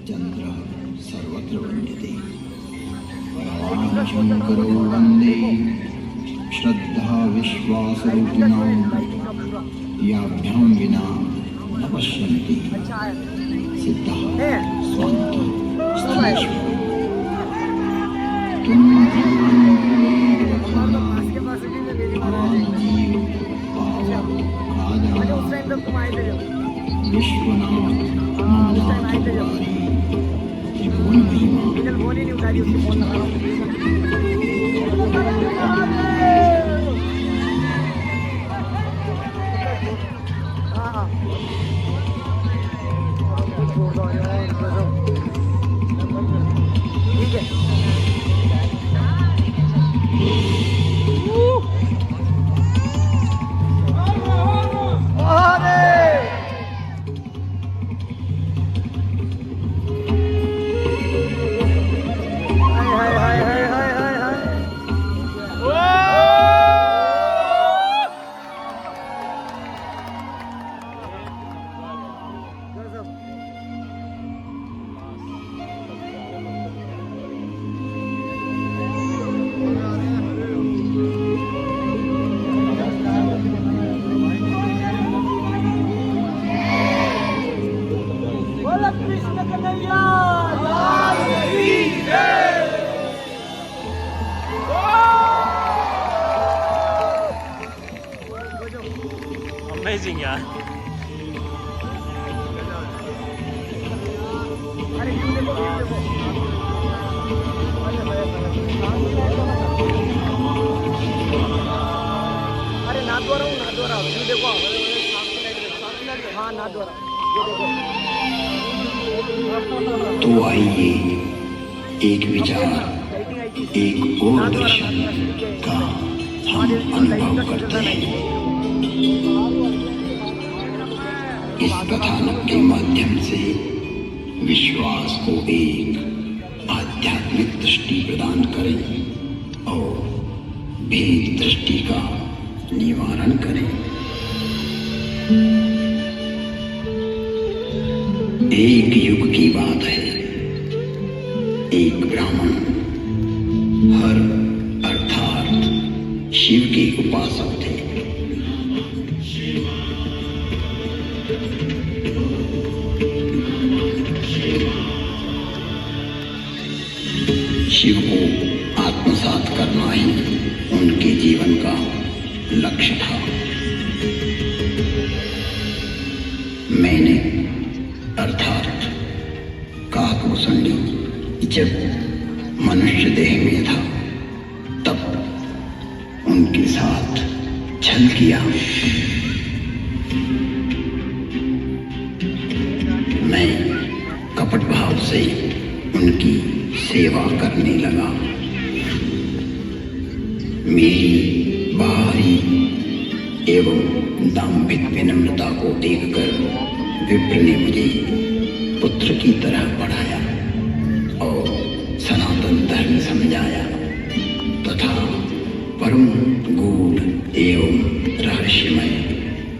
चंद्र सर्वत्र वन्द्यते। भगवान् शङ्करो वन्दे श्रद्धा विश्वासरूपिणां याभ्यां विना न पश्यन्ति सिद्धः स्वान्तः स्थलेषु। विश्वनाथ ममनाथ तिवारी त्रिभुवन महिमा Amazing यार। अरे नाथद्वारा देखो हाँ नाथद्वारा तो आइए एक विचार एक और दर्शन का हम अनुभव करते हैं। इस कथानक के माध्यम से विश्वास को एक आध्यात्मिक दृष्टि प्रदान करें और भेद दृष्टि का निवारण करें। एक युग की बात है। एक ब्राह्मण हर अर्थात शिव के उपासक थे। शिव को आत्मसात करना ही उनके जीवन का लक्ष्य था। मैंने अर्थात काकभूषणी जब मनुष्य देह में था तब उनके साथ छल किया। मैं कपट भाव से उनकी सेवा करने लगा। मेरी बाहरी एवं दाम्भिक विनम्रता को देखकर विप्र ने मुझे पुत्र की तरह पढ़ाया और सनातन धर्म समझाया तथा परम गूढ़ एवं रहस्यमय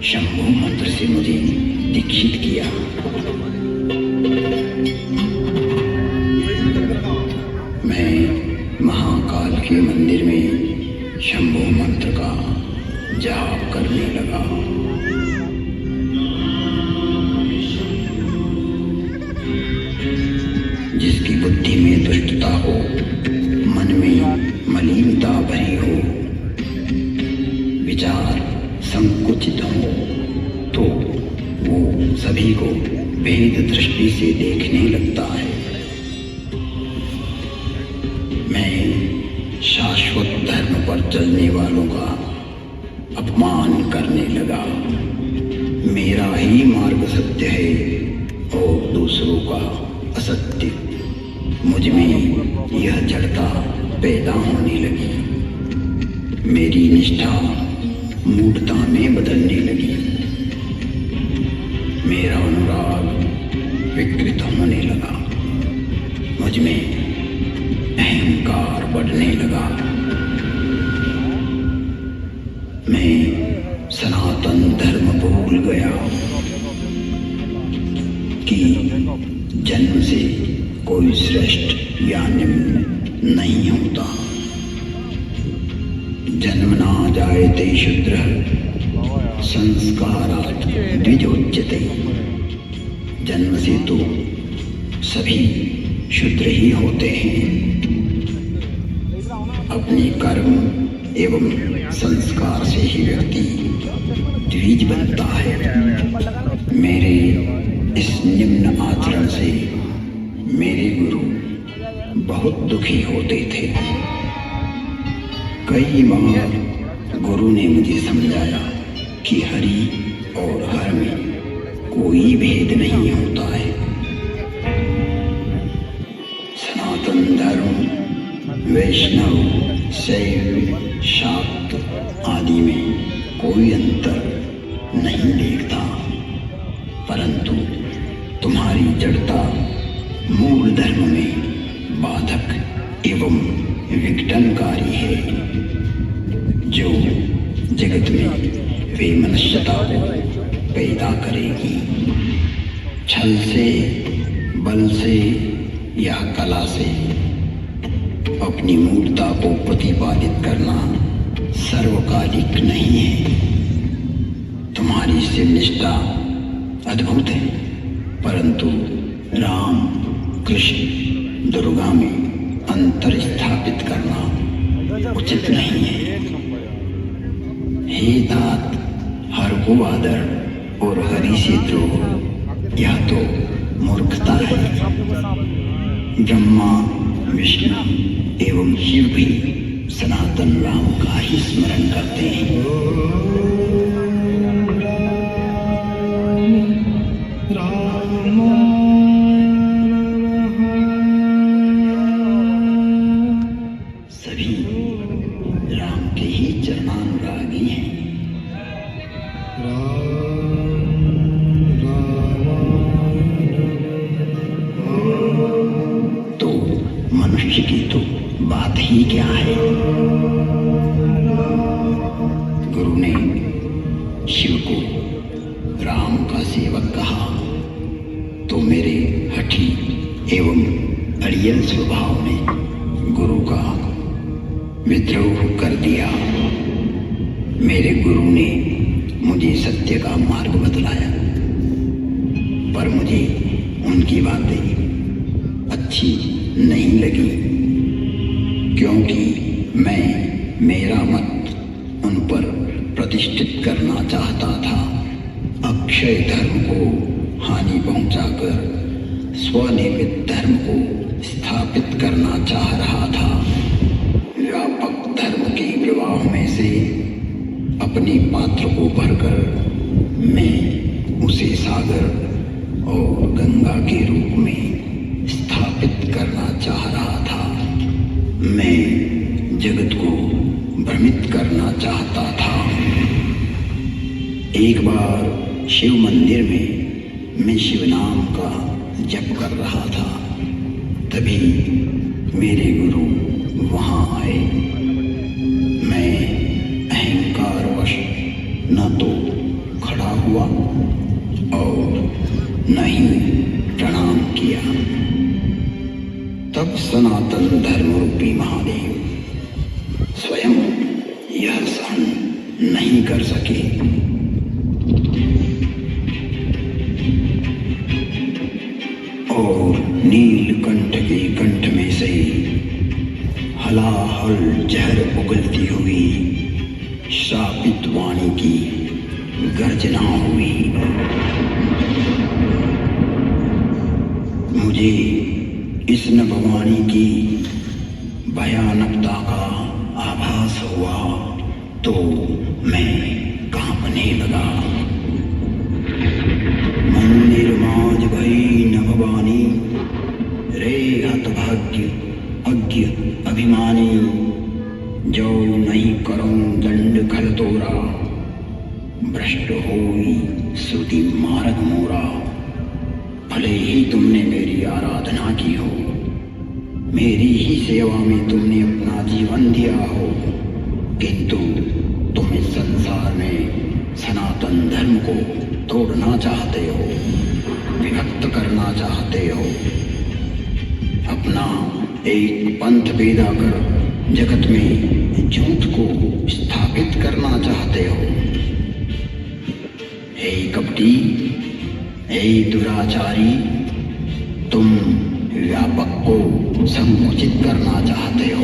शंभु मंत्र से मुझे दीक्षित किया। मैं महाकाल के मंदिर में शंभु मंत्र का जाप करने लगा। जिसकी बुद्धि में दुष्टता हो, मन में मलिनता भरी हो, विचार संकुचित हो, तो वो सभी को भेद दृष्टि से देखने लगता है। मैं शाश्वत धर्म पर चलने वालों का अपमान करने लगा। मेरा ही मार्ग सत्य है और दूसरों का असत्य। मुझ में यह जड़ता पैदा होने लगी। मेरी निष्ठा मूढ़ता में बदलने लगी। मेरा अनुराग विकृत होने लगा। मुझ में अहंकार बढ़ने लगा। मैं सनातन धर्म भूल गया कि जन्म से जन्मना जायते शूद्रः संस्कारात् द्विजोच्यते। जन्म से तो सभी शूद्र ही होते हैं। अपने कर्म एवं संस्कार से ही व्यक्ति द्विज बनता है। मेरे इस निम्न आचरण से मेरे गुरु बहुत दुखी होते थे। कई बार गुरु ने मुझे समझाया कि हरि और हर में कोई भेद नहीं होता है। सनातन धर्म, वैष्णव, शैव, शाक्त आदि में कोई अंतर नहीं देखता, परंतु तुम्हारी जड़ता मूल धर्म में बाधक एवं विघटनकारी है, जो जगत में वे मनुष्यता को पैदा करेगी। छल से, बल से या कला से अपनी मूर्ता को प्रतिपादित करना सर्वकालिक नहीं है। तुम्हारी शिव निष्ठा अद्भुत है, परंतु राम, कृष्ण, दुर्गा में अंतर स्थापित करना उचित नहीं है। हे तात, हर को आदर और हरि से द्रोह, यह तो मूर्खता है। ब्रह्मा, विष्णु एवं शिव भी सनातन राम का ही स्मरण करते हैं। सभी राम के ही चरणानुरागी हैं। तो मनुष्य की तो बात ही क्या है। गुरु ने शिव को राम का सेवक कहा तो मेरे हठी एवं अड़ियल स्वभाव ने गुरु का विद्रोह कर दिया। मेरे गुरु ने मुझे सत्य का मार्ग बतलाया, पर मुझे उनकी बातें अच्छी नहीं लगी, क्योंकि मैं मेरा मत उन पर प्रतिष्ठित करना चाहता था। अक्षय धर्म को हानि पहुंचाकर स्वनिर्मित धर्म को स्थापित करना चाह रहा था। व्यापक धर्म के प्रवाह में से अपने पात्र को भरकर मैं उसे सागर और गंगा के रूप में स्थापित करना चाह रहा था। मैं जगत को भ्रमित करना चाहता था। एक बार शिव मंदिर में मैं शिव नाम का जप कर रहा था, तभी मेरे गुरु वहां आए। मैं अहंकारवश न तो खड़ा हुआ और न ही प्रणाम किया। तब सनातन धर्म रूपी महादेव स्वयं यह सहन नहीं कर सके। और नीलकंठ के कंठ में से हलाहल जहर उगलती हुई श्रापित वाणी की गर्जना हुई। मुझे इस नभवाणी की भयानकता का आभास हुआ तो मैं कांपने लगा। मंदिर माज भई नभवानी, रे हतभाग्य अज्ञ अभिमानी, जो नहीं करऊं दंड खल तोरा, भ्रष्ट होई श्रुति मारक मोरा। भले ही तुमने मेरी आराधना की हो, मेरी ही सेवा में तुमने अपना जीवन दिया हो, किंतु तुम इस संसार में सनातन धर्म को तोड़ना चाहते हो, विभक्त करना चाहते हो। अपना एक पंथ पैदा कर जगत में झूठ को कपटी, हे दुराचारी, तुम व्यापक को संकुचित करना चाहते हो।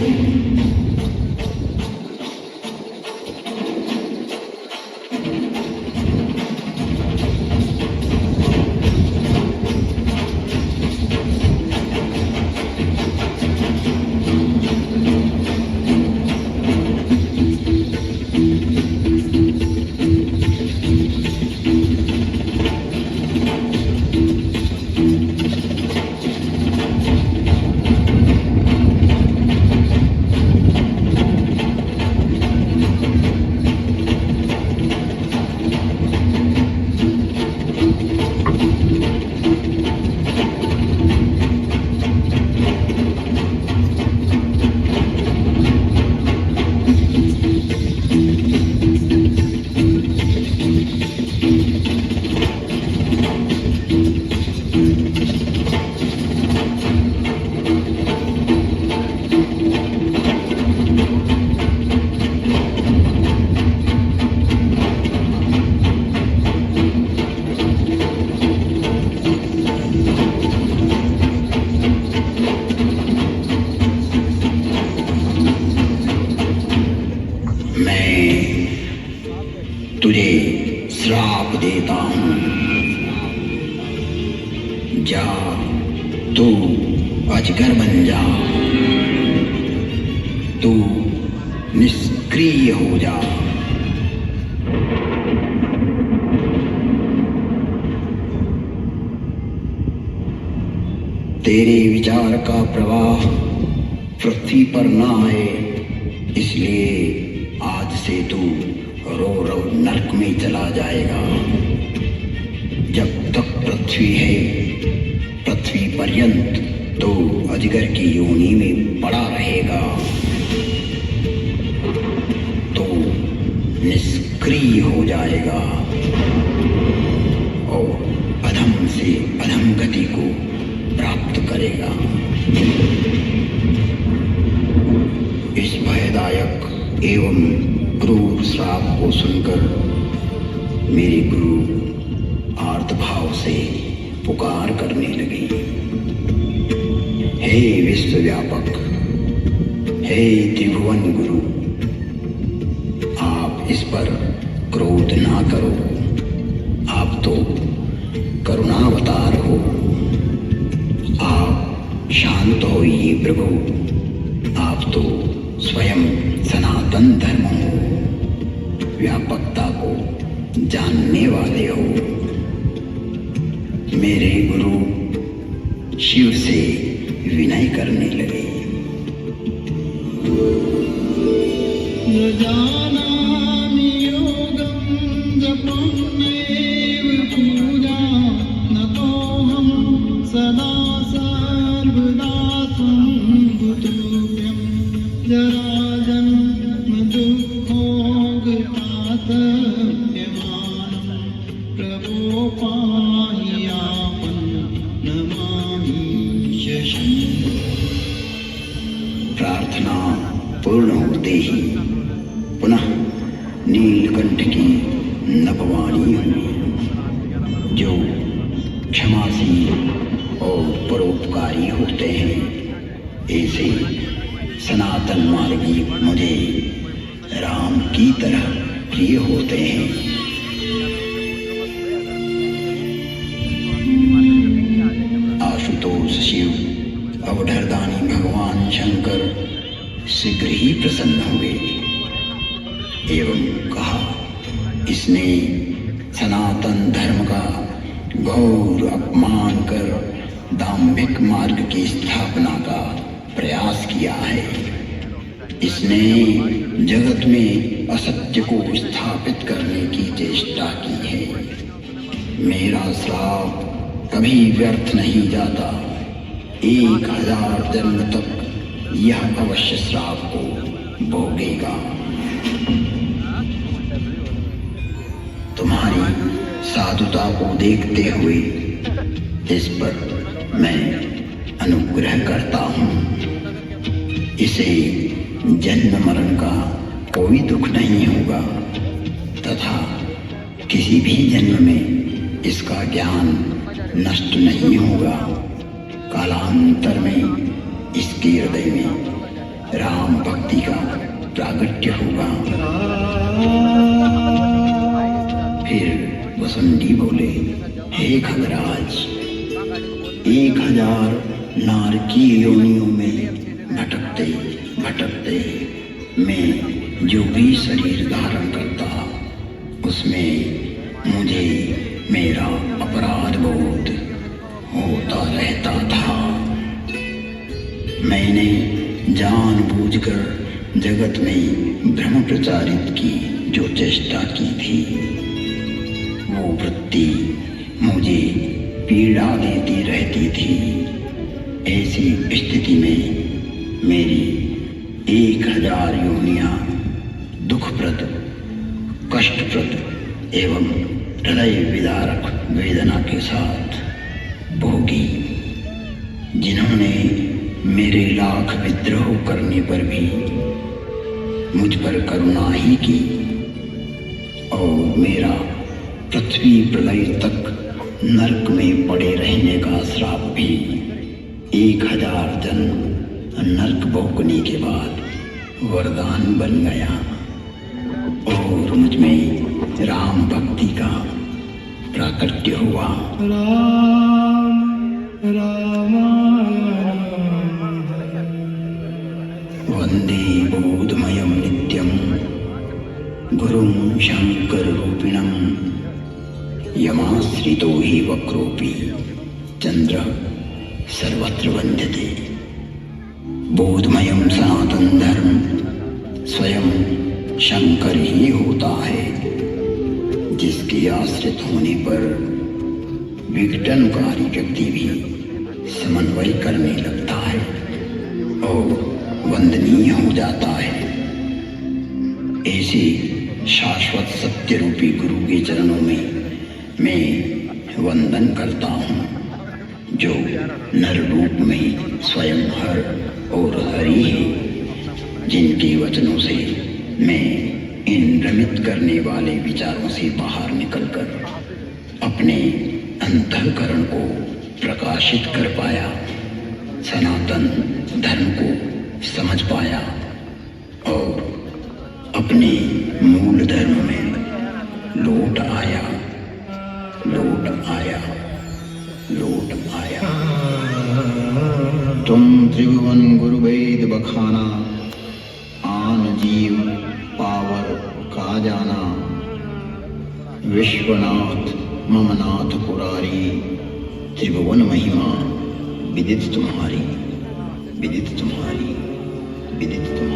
तुझे श्राप देता हूं, जा तू अजगर बन जा, तू निष्क्रिय हो जा। तेरे विचार का प्रवाह पृथ्वी पर ना आए, इसलिए आज से तू रो रो नरक में चला जाएगा। जब तक पृथ्वी है, पृथ्वी पर्यंत तो अजगर की योनि में पड़ा रहेगा, तो निष्क्रिय हो जाएगा और अधम से अधम गति को प्राप्त करेगा। इस भयदायक एवं क्रूर श्राप को सुनकर मेरे गुरु आर्तभाव से पुकार करने लगे, हे विश्वव्यापक, हे त्रिभुवन गुरु, आप इस पर क्रोध ना करो, आप तो करुणावतार हो। आप शांत होइए प्रभु, आप तो स्वयं सनातन धर्म हो, व्यापकता को जानने वाले हो। मेरे गुरु शिव से विनय करने लगे। जानामि योगं जपन्नेव पूजा, नतोऽहं सदा सर्वदा संभुतुभ्यं जराजन्म दुःखोऽगतातप्यमानं प्रभो पाह्यापं नमामि शशम्। प्रार्थना पूर्ण होते ही पुनः नीलकंठ की नभवाणी हुई, जो क्षमाशील और परोपकारी होते हैं। ऐसे सनातन मार्गी मुझे राम की तरह प्रिय होते हैं। आशुतोष शिव अवधरदानी भगवान शंकर शीघ्र ही प्रसन्न हुए एवं कहा, इसने सनातन धर्म का घोर अपमान कर दाम्भिक मार्ग की स्थापना का प्रयास किया है। इसने जगत में असत्य को स्थापित करने की चेष्टा की है। मेरा श्राप कभी व्यर्थ नहीं जाता, 1000 जन्म तक यह अवश्य श्राप को भोगेगा। तुम्हारी साधुता को देखते हुए इस पर मैं अनुग्रह करता हूँ। इसे जन्म मरण का कोई दुख नहीं होगा तथा किसी भी जन्म में इसका ज्ञान नष्ट नहीं होगा। कालांतर में इसके हृदय में राम भक्ति का प्रागट्य होगा। फिर वसुंडी बोले, हे खगराज, 1000 नारकीय योनियों में भटकते भटकते मैं जो भी शरीर धारण करता, उसमें मुझे मेरा अपराध बोध होता रहता था। मैंने जानबूझकर जगत में भ्रम प्रचारित की जो चेष्टा की थी, वो वृत्ति मुझे पीड़ा देती रहती थी। ऐसी स्थिति में मेरी 1000 योनियां दुखप्रद, कष्टप्रद एवं हृदय विदारक वेदना के साथ भोगी। जिन्होंने मेरे लाख विद्रोह करने पर भी मुझ पर करुणा ही की और मेरा पृथ्वी प्रलय तक नरक में पड़े रहने का श्राप भी 1000 जन्म नरक भोगने के बाद वरदान बन गया और मुझ में राम भक्ति का प्राकट्य हुआ। वंदे बोधमयं नित्यं गुरुं शंकर रूपिणं यमाश्रितो हि वक्रोऽपि चंद्र सर्वत्र वंद्यते। बोधमयं सनातन धर्म स्वयं शंकर ही होता है, जिसके आश्रित होने पर विघटनकारी व्यक्ति भी समन्वय करने लगता है और वंदनीय हो जाता है। ऐसे शाश्वत सत्य रूपी गुरु के चरणों में मैं वंदन करता हूँ, जो नर रूप में स्वयं हर और हरि है, जिनके वचनों से मैं इन भ्रमित करने वाले विचारों से बाहर निकलकर अपने अंतःकरण को प्रकाशित कर पाया, सनातन धर्म को समझ पाया और अपने मूल धर्म में लौट आया, लौट आया, लौट आया। तुम त्रिभुवन गुरु वेद बखाना, आन जीव पावर का जाना। विश्वनाथ ममनाथ पुरारी, त्रिभुवन महिमा विदित तुम्हारी, विदित तुम्हारी, विदित तुम्हारी।